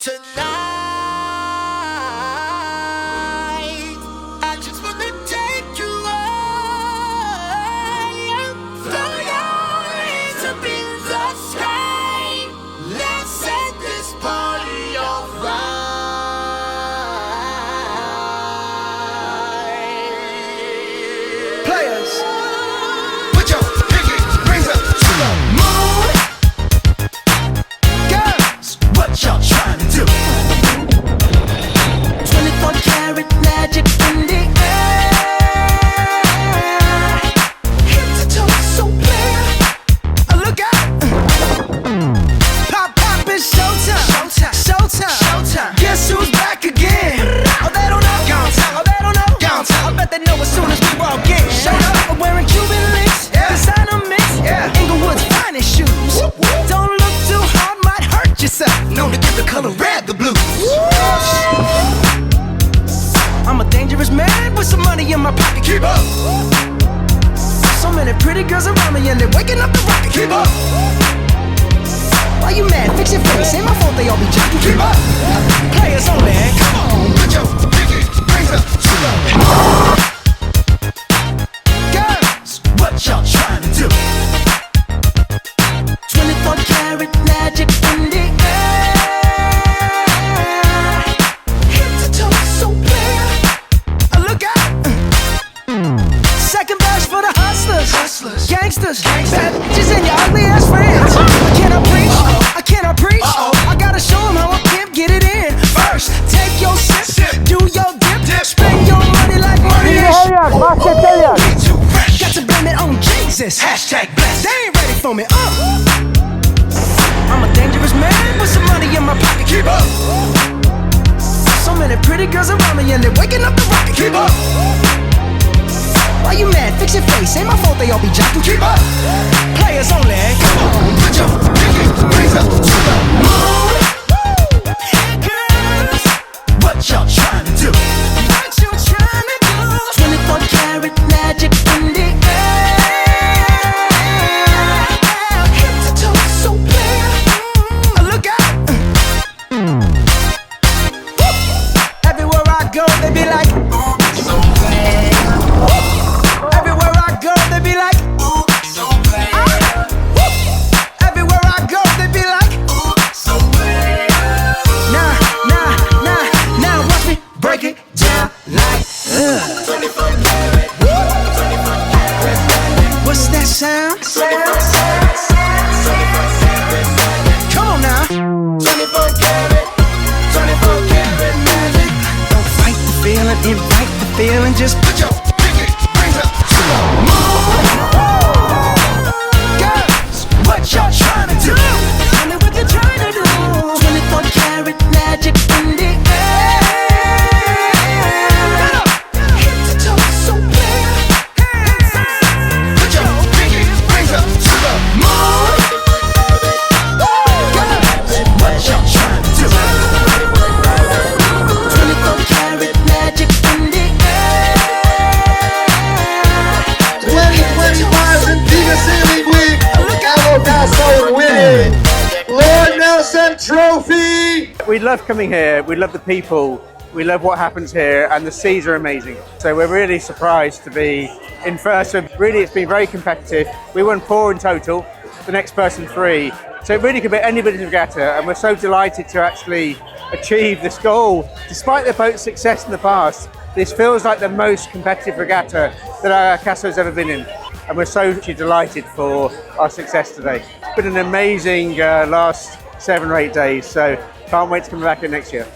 Tonight, I just wanna take you away. Throw your hands up in the sky. Let's set this party on fire. Players, put your pinky rings up to the moon. Girls, what y'all trying to do? 24 karat magic in the air. Head to toe, so clear. Look out! Pop, pop, it's showtime. Showtime, showtime, showtime. Guess who's back again? Oh, they don't know. Gone time. Oh, they don't know. Gone time. I bet they know as soon as we walk in. Showed up, I'm wearing Cuban links. Yeah. Designer mix. Yeah. Inglewood's finest shoes. Whoop, whoop. Don't look too hard, might hurt yourself. Known to give the color red the blues. I'm a dangerous man with some money in my pocket. Keep up. So many pretty girls around me and they're waking up the rocket. Keep up. Why you mad? Fix your face. Ain't my fault they all be jocking. Keep up. Players only. Come on, put your pinky rings up to the girls, what y'all trying to do? 24 karat magic in the air. Head to toe, so clear. Look out! Second verse for the hustlers, gangsters, bad bitches and your ugly ass friends. Can I preach? I cannot preach. I gotta show them how a pimp get it in. First, take your sip, do your dip, spend your money like money is. Got to blame it on Jesus. Hashtag blessed. They ain't ready for me. I'm a dangerous man with some money in my pocket. Keep up. So many pretty girls around me and they're waking up the rocket. Keep up. Why you mad? Fix your face. Ain't my fault they all be jocking. Keep up. Players only. Come on, put your pinky rings up to the moon. Hey girls, what y'all trying to do? What you trying to do? 24 karat magic in the air. Head to toe, so clear. Look out! Everywhere I go, they be like, ooh, so bad. Everywhere I go, they be like, ooh, so bad. Everywhere I go, they be like, ooh, so bad. Now, watch me break it down like, 24 karat. 24 karat. what's that sound? 24 karat. Come on now. 24 karat. 24 karat magic. Don't fight the feeling, invite the feeling. Just put your pinky rings up to the moon. Girls, what y'all trying to do? Tell me what you're trying to do. 24 karat magic in the air. Head to toe, so clear. Put your pinky rings up to the moon. Girls, what y'all trying to do? 24 karat magic in the air. 2025 Antigua Sailing Week. Antiguasailingweek winning Lord Nelson Trophy. We love coming here, we love the people, we love what happens here, and the seas are amazing. So we're really surprised to be in first. So really it's been very competitive. We won 4 in total, the next person 3. So it really could be anybody's regatta, and we're so delighted to actually achieve this goal. Despite the boat's success in the past, this feels like the most competitive regatta that our Casso's ever been in. And we're so delighted for our success today. It's been an amazing last 7 or 8 days, so can't wait to come back here next year.